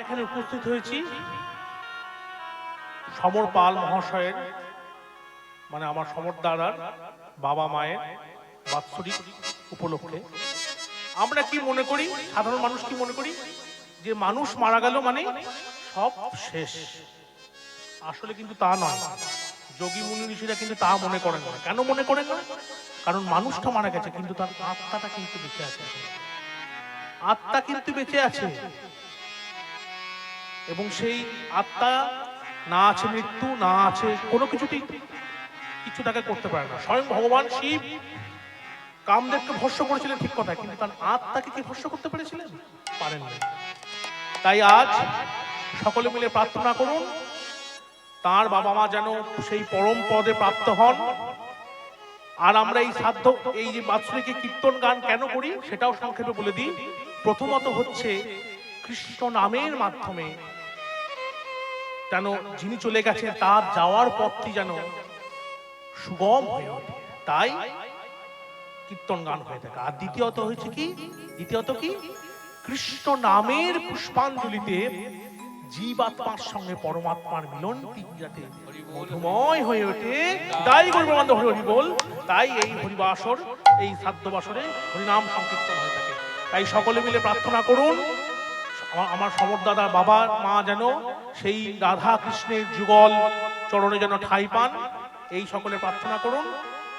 এখানে উপস্থিত হয়েছি সমর পাল মহাশয়ের মানে আমার সমর দাদার বাবা মায়ের বাৎসরিক উপলক্ষে। আমরা কি মনে করি, সাধারণ মানুষ কি মনে করি যে মানুষ মারা গেল মানে সব শেষ। আসলে কিন্তু তা নয়। যোগী মুনি ঋষিরা কিন্তু তা মনে করেন না। কেন মনে করেন না? কারণ মানুষটা মারা গেছে কিন্তু তার আত্মাটা কিন্তু বেঁচে আছে। আত্মা কিন্তু বেঁচে আছে এবং সেই আত্মা না আছে মৃত্যু, না আছে কোনো কিছুতেই কিছু তাকে করতে পারে না। স্বয়ং ভগবান শিব কামদেবকে ভস্ম করেছিলেন ঠিক কথা, কিন্তু তার আত্মাকে কি ভস্ম করতে পেরেছিলেন? পারেননি। তাই আজ সকলে মিলে প্রার্থনা করুন তার বাবা মা যেন সেই পরম পদে প্রাপ্ত হন। আর আমরা এই সাধ্য এই যে বাৎসরিক কীর্তন গান কেন করি সেটাও সংক্ষেপে বলে দিই। প্রথমত হচ্ছে কৃষ্ণ নামের মাধ্যমে যেন যিনি চলে গেছেন তার যাওয়ার পথটি যেন সুগম হয়ে ওঠে, তাই কীর্তন গান হয়ে থাকে। আর দ্বিতীয়ত হয়েছে কি, দ্বিতীয়ত কি কৃষ্ণ নামের পুষ্পাঞ্জলিতে জীবাত্মার সঙ্গে পরমাত্মার মিলনটি যাতে মধুময় হয়ে ওঠে, তাই গৌরবন্দ হরি হরি বল। তাই এই হরিবাসর, এই শ্রাদ্ধ বাসরে হরিনাম সংকীর্তন হয়ে থাকে। তাই সকলে মিলে প্রার্থনা করুন আমার সমর দাদার বাবা মা যেন সেই রাধা কৃষ্ণের যুগল চরণে যেন ঠাঁই পান, এই সকলে প্রার্থনা করুন।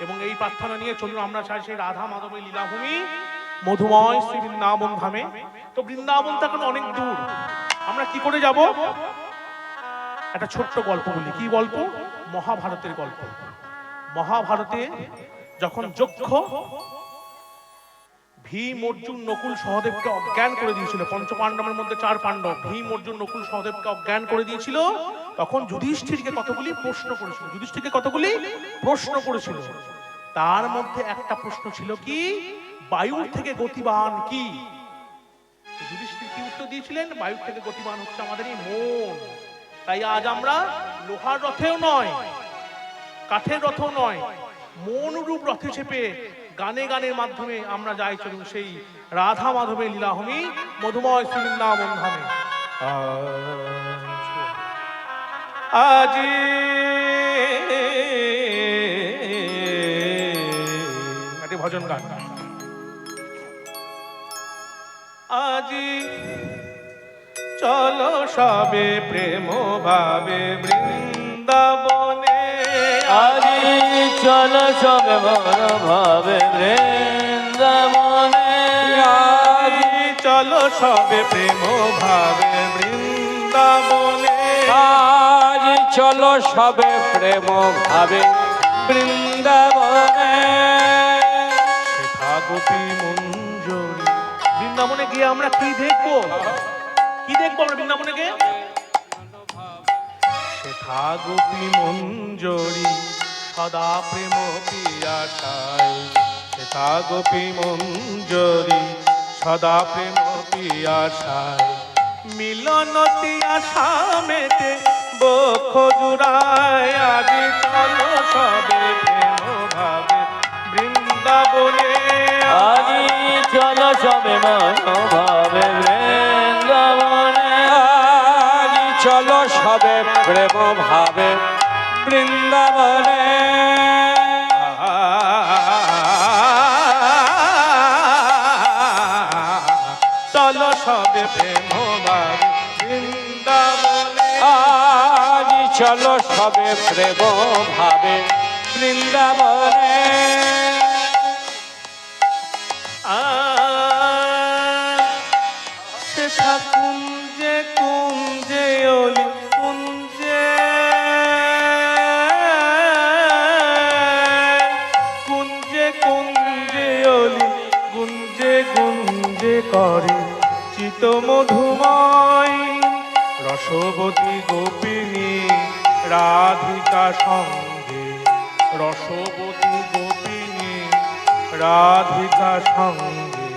এবং এই প্রার্থনা নিয়ে চলুন আমরা চাই সেই রাধা মাধবের লীলাভূমি মধুময় শ্রী বৃন্দাবন ধামে। তো বৃন্দাবন তো এখন অনেক দূর, আমরা কি করে যাব? একটা ছোট্ট গল্প বলি। কি গল্প? মহাভারতের গল্প। মহাভারতে যখন যক্ষ ভীম অর্জুন নকুল সহদেবকে অজ্ঞান করে দিয়েছিল, পঞ্চপাণ্ডবের মধ্যে 4 পাণ্ডব, ভীম অর্জুন নকুল সহদেবকে অজ্ঞান করে দিয়েছিল, তখন যুধিষ্ঠিরকে কতগুলি প্রশ্ন করেছিল। যুধিষ্ঠিরকে কতগুলি প্রশ্ন করেছিল। তার মধ্যে একটা প্রশ্ন ছিল কি, বায়ুর থেকে গতিবান কি? যুধিষ্ঠির কি উত্তর দিয়েছিলেন? বায়ুর থেকে গতিবান হচ্ছে আমাদের এই মন। তাই আজ আমরা লোহার রথেও নয়, কাঠের রথেও নয়, মন রূপ রথে চেপে গানে গানের মাধ্যমে আমরা যাই চলুন সেই রাধা মাধবের লীলাভূমি মধুময় শ্রী বৃন্দাবন ধামে। আজি একটা ভজন গান। আজি চলো সবে প্রেম ভাবে বৃন্দাবনে, আজি চলো সবে মন ভাবে বৃন্দাবনে, আজি চলো সবে প্রেম ভাবে বৃন্দাবনে, আজি চলো সবে প্রেম ভাবে বৃন্দাবনে। শেখা গোপী মঞ্জুরি। বৃন্দাবনে গিয়ে আমরা কি দেখবো? কি দেখবো আমরা বৃন্দাবনে গিয়ে? শেখা গোপী মঞ্জুরি সদা প্রেম পিয়াসায়, শেখা গোপী মঞ্জুরি সদা প্রেম পিয়াসায়, মিলনতি আশা মেতে বক্ষ জুড়ায়, আজি চলো সবে প্রেম ভাবে বৃন্দাবনে, আজি চলো সবে মন ভাবে বৃন্দাবনে, আজি চলো সবে প্রেম ভাবে বৃন্দাবনে। চলো সবে প্রেম ভাবে বৃন্দাবনে, আজি চলো সবে প্রেম ভাবে বৃন্দাবনে। সেথা কুঞ্জে কুঞ্জে অলি কুঞ্জে, কুঞ্জে কুঞ্জে অলি গুঞ্জে গুঞ্জে করে চিত মধুময়, রসবতী গোপিনী রাধিকা সঙ্গে, রসবতী গোপিনী রাধিকা সঙ্গে,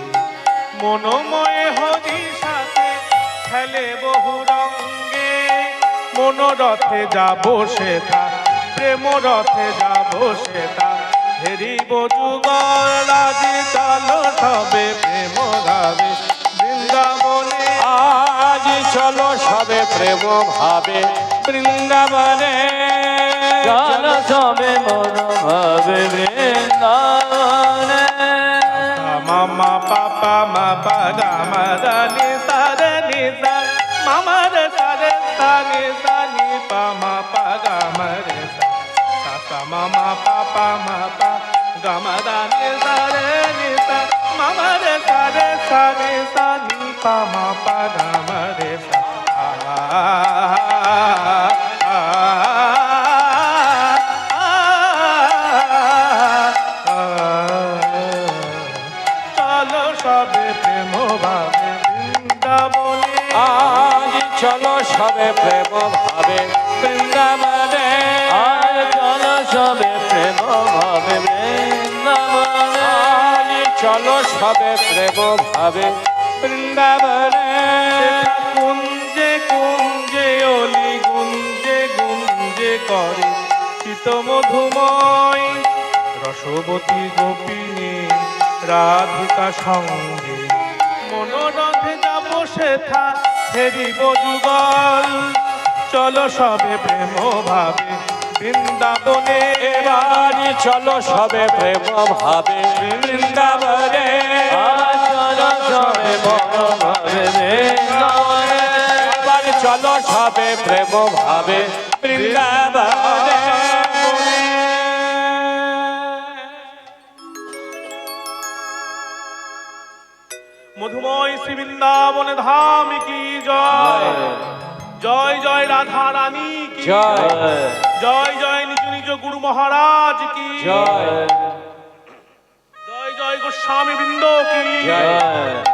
মনোময় হরি সাথে খেলে বহু রঙ্গে, মনোরথে যাব সেথা প্রেম রথে যাব সেথা, হেরিব যুগল আজি চলো সবে প্রেম গাবে বৃন্দাবনে। বৃন্দাবনে আজ চলো সবে প্রেম ভাবে বৃন্দাবনে চলো সবে মন ভাবে বৃন্দাবনে মামা পাপা মা পা গা মা দা নি সা রে নি সা মামা রে সা রে সা নি সা নি পা মা পা গা মা রে সা সা সা মামা পাপা মা পা গা মা দা নি সা রে নি সা মামা রে সা নি সা নি পা মা পা গা মা রে সা চলো সবে প্রেম ভাবে বৃন্দাবনে আজ চলো সবে প্রেম ভাবে বৃন্দাবনে আজ চলো সবে প্রেম ভাবে বৃন্দাবনে আজ চলো সবে প্রেম ভাবে বৃন্দাবনে কুঞ্জে কুঞ্জে অলি গুঞ্জে গুঞ্জে করে চিত মধুময় রসবতী গোপিনী রাধিকা সঙ্গে মনোরথে যাব সেথা ফেরিব যুগল চলো সবে প্রেম ভাবে বৃন্দাবনে এবার চলো সবে প্রেম ভাবে বৃন্দাবনে আজ চলো সবে প্রেম ভাবে বৃন্দাবনে এবার চলো সবে প্রেম ভাবে বৃন্দাবনে মধুময় শ্রী বৃন্দাবনে ধাম কি জয় জয় জয় রাধা রানী কি জয় জয় জয় নিজ নিজ গুরু মহারাজ কি জয় জয় জয় গোস্বামী বৃন্দ কি জয়